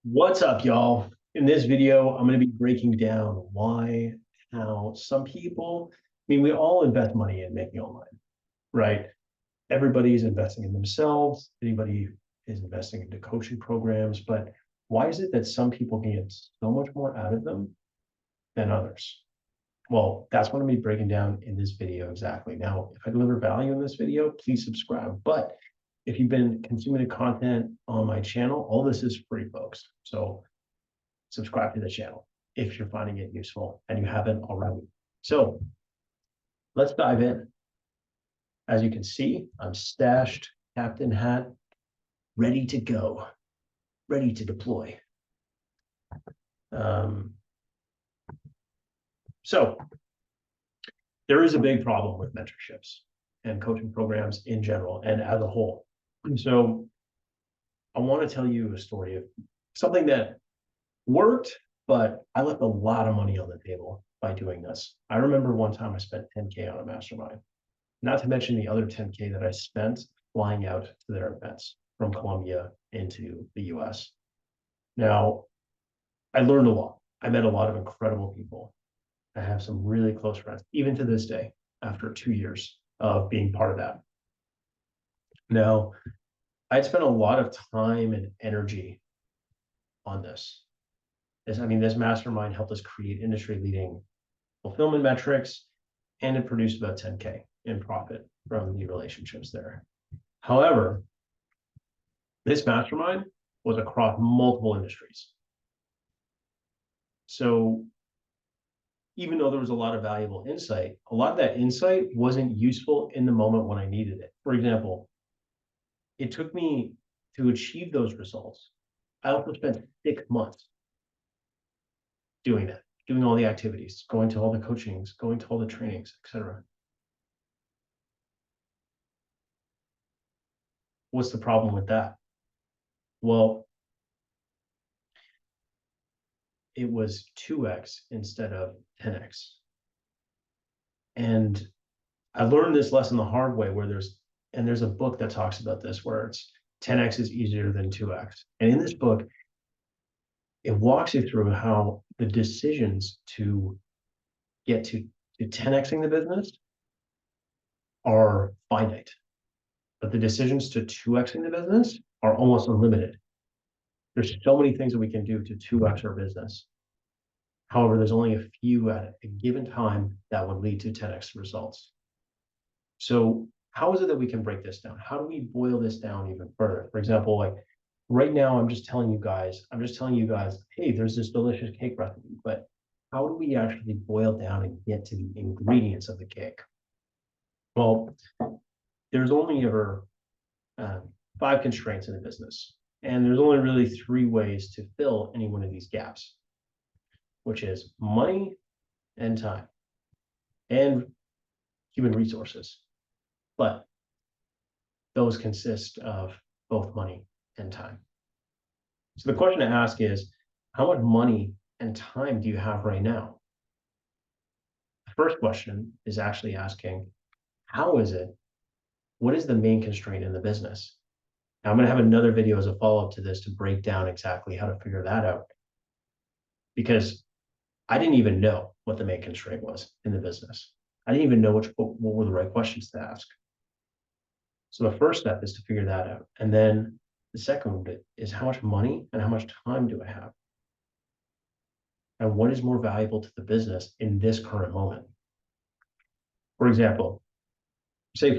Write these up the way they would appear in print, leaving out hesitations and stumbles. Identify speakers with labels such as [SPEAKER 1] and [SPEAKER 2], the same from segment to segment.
[SPEAKER 1] What's up, y'all? In this video, I'm going to be breaking down why, how some people, we all invest money in making online, right? Everybody's investing in themselves. Anybody is investing into coaching programs, but why is it that some people can get so much more out of them than others? Well, that's what I'm going to be breaking down in this video exactly. Now, if I deliver value in this video, please subscribe. But if you've been consuming the content on my channel, all this is free, folks. So subscribe to the channel if you're finding it useful and you haven't already. So let's dive in. As you can see, I'm stashed, captain hat, ready to go, ready to deploy. Um, so there is a big problem with mentorships and coaching programs in general and as a whole. And so I want to tell you a story of something that worked, but I left a lot of money on the table by doing this. I remember one time I spent 10K on a mastermind, not to mention the other 10K that I spent flying out to their events from Colombia into the US. Now, I learned a lot. I met a lot of incredible people. I have some really close friends, even to this day, after 2 years of being part of that. Now, I'd spent a lot of time and energy on this. This mastermind helped us create industry-leading fulfillment metrics, and it produced about 10K in profit from the relationships there. However, this mastermind was across multiple industries. So even though there was a lot of valuable insight, a lot of that insight wasn't useful in the moment when I needed it. For example, it took me to achieve those results. I also spent 6 months doing that, doing all the activities, going to all the coachings, going to all the trainings, etc. What's the problem with that? Well, it was 2x instead of 10x. And I learned this lesson the hard way where there's a book that talks about this where it's 10x is easier than 2x. And in this book, it walks you through how the decisions to get to 10xing the business are finite, but the decisions to 2xing the business are almost unlimited. There's so many things that we can do to 2x our business. However, there's only a few at a given time that would lead to 10x results. So how is it that we can break this down? How do we boil this down even further? For example, like right now, I'm just telling you guys, hey, there's this delicious cake recipe, but how do we actually boil down and get to the ingredients of the cake? Well, there's only ever 5 constraints in a business, and there's only really 3 ways to fill any one of these gaps, which is money and time and human resources. But those consist of both money and time. So the question to ask is, how much money and time do you have right now? The first question is actually asking, how is it? What is the main constraint in the business? Now, I'm going to have another video as a follow-up to this to break down exactly how to figure that out. Because I didn't even know what the main constraint was in the business. I didn't even know what were the right questions to ask. So the first step is to figure that out. And then the second bit is how much money and how much time do I have? And what is more valuable to the business in this current moment? For example, say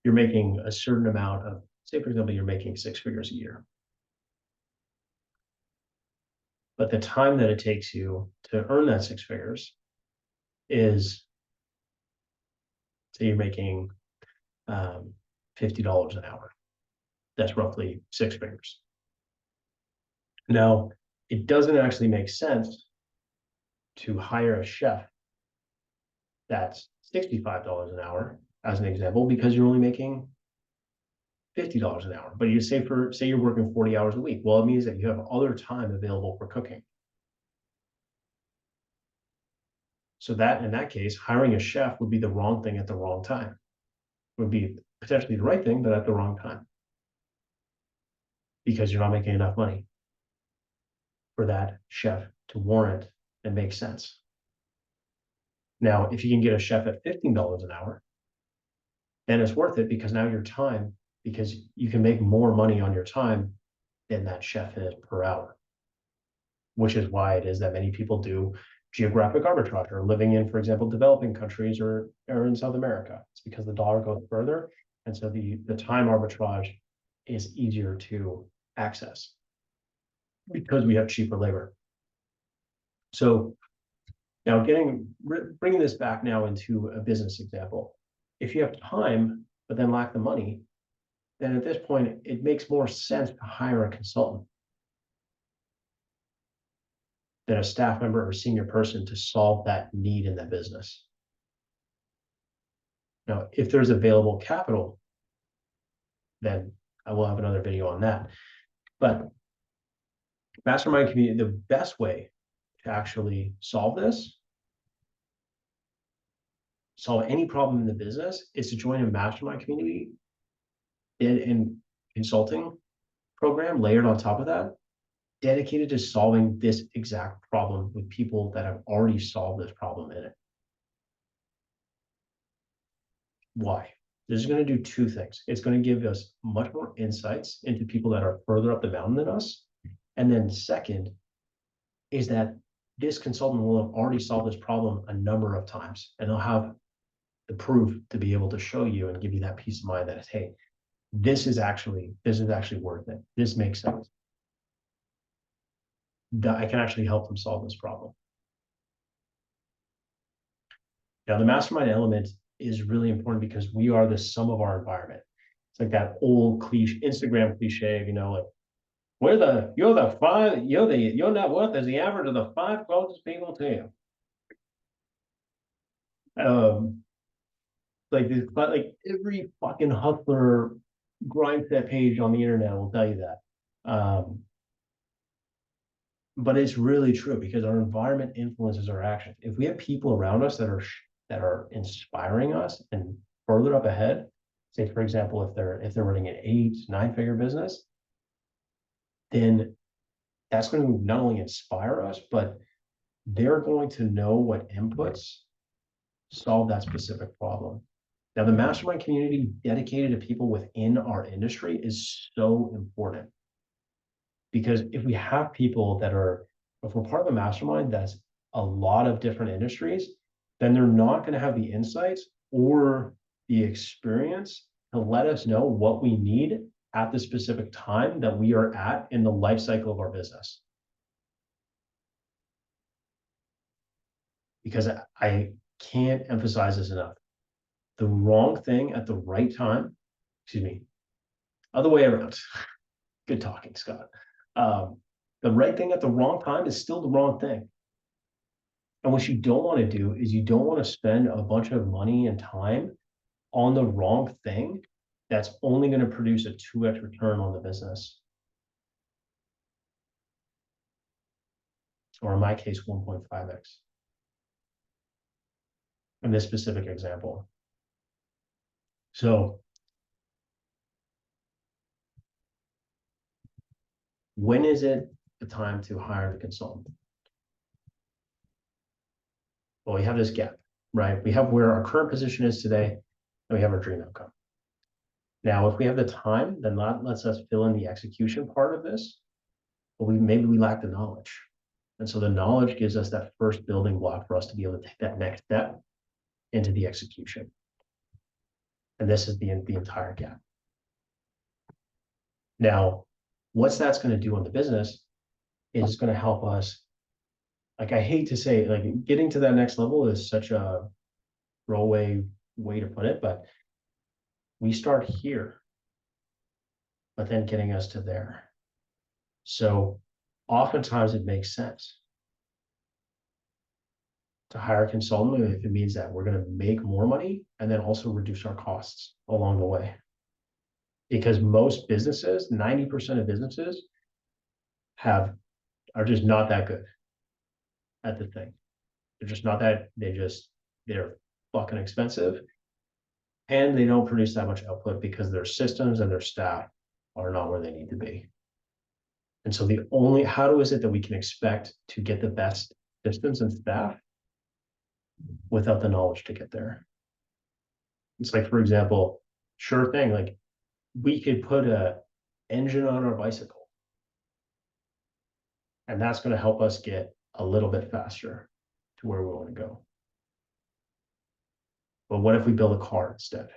[SPEAKER 1] you're making a certain amount of, say for example, you're making 6 figures a year. But the time that it takes you to earn that 6 figures is, say you're making $50 an hour. That's roughly 6 figures. Now, it doesn't actually make sense to hire a chef that's $65 an hour, as an example, because you're only making $50 an hour. But you say you're working 40 hours a week. Well, it means that you have other time available for cooking. So that in that case, hiring a chef would be the wrong thing at the wrong time. It would be potentially the right thing, but at the wrong time, because you're not making enough money. for that chef to warrant and make sense. Now, if you can get a chef at $15 an hour, then it's worth it because now your time, because you can make more money on your time than that chef is per hour, which is why it is that many people do geographic arbitrage or living in, for example, developing countries or in South America. It's because the dollar goes further. And so the time arbitrage is easier to access because we have cheaper labor. So now bringing this back now into a business example, if you have time, but then lack the money, then at this point, it makes more sense to hire a consultant than a staff member or senior person to solve that need in the business. Now, if there's available capital, then I will have another video on that. But mastermind community, the best way to actually solve any problem in the business is to join a mastermind community in consulting program layered on top of that, dedicated to solving this exact problem with people that have already solved this problem in it. Why? This is going to do two things. It's going to give us much more insights into people that are further up the mountain than us. And then second is that this consultant will have already solved this problem a number of times, and they'll have the proof to be able to show you and give you that peace of mind that, hey, this is actually worth it. This makes sense. That I can actually help them solve this problem. Now, the mastermind element is really important because we are the sum of our environment. It's like that old Instagram cliche, like your net worth is the average of the 5 closest people to you. Like every fucking hustler grind set page on the internet will tell you that. But it's really true because our environment influences our actions. If we have people around us that are inspiring us and further up ahead, say for example, if they're running an 8-9-figure business, then that's going to not only inspire us, but they're going to know what inputs solve that specific problem. Now, the mastermind community dedicated to people within our industry is so important. Because if we have people if we're part of a mastermind that's a lot of different industries, then they're not going to have the insights or the experience to let us know what we need at the specific time that we are at in the life cycle of our business. Because I can't emphasize this enough. The wrong thing at the right time, other way around. Good talking, Scott. The right thing at the wrong time is still the wrong thing. And what you don't want to do is you don't want to spend a bunch of money and time on the wrong thing that's only going to produce a 2x return on the business. Or in my case, 1.5x. In this specific example. So when is it the time to hire the consultant? Well, we have this gap, right? We have where our current position is today, and we have our dream outcome. Now, if we have the time, then that lets us fill in the execution part of this, but maybe we lack the knowledge. And so the knowledge gives us that first building block for us to be able to take that next step into the execution. And this is the entire gap. Now, what that's going to do on the business is going to help us. Like, I hate to say, like, getting to that next level is such a throwaway way to put it, but we start here, but then getting us to there. So oftentimes it makes sense to hire a consultant if it means that we're going to make more money and then also reduce our costs along the way. Because most businesses, 90% of businesses are just not that good at the thing. They're just not that, they're fucking expensive and they don't produce that much output because their systems and their staff are not where they need to be. And so how is it that we can expect to get the best systems and staff without the knowledge to get there? It's like, for example, sure thing, like we could put a engine on our bicycle, and that's going to help us get a little bit faster to where we want to go. But what if we build a car instead?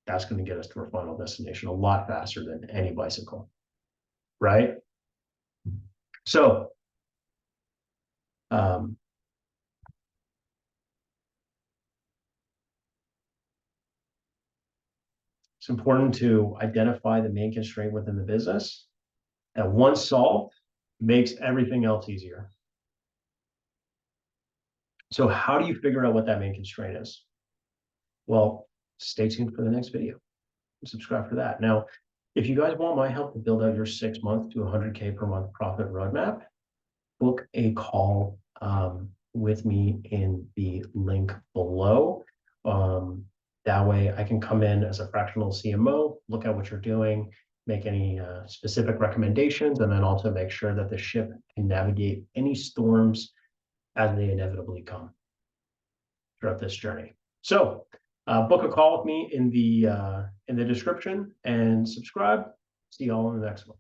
[SPEAKER 1] That's going to get us to our final destination a lot faster than any bicycle, right? So, it's important to identify the main constraint within the business, and once solved, makes everything else easier. So how do you figure out what that main constraint is? Well, stay tuned for the next video. Subscribe for that. Now, if you guys want my help to build out your 6 month to 100K per month profit roadmap, book a call with me in the link below. That way I can come in as a fractional CMO, look at what you're doing, make any specific recommendations, and then also make sure that the ship can navigate any storms as they inevitably come throughout this journey. So book a call with me in the description and subscribe. See you all in the next one.